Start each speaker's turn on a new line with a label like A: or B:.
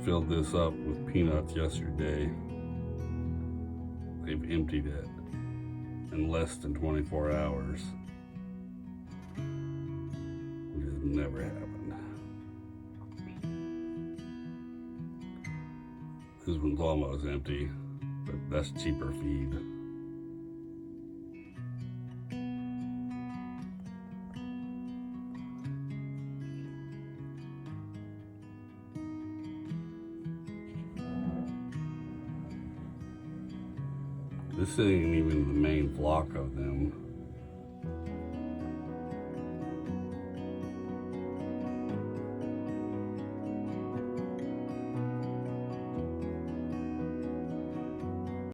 A: filled this up with peanuts yesterday. They've emptied it in less than 24 hours. Which has never happened. This one's almost empty, but that's cheaper feed. This ain't even the main flock of them.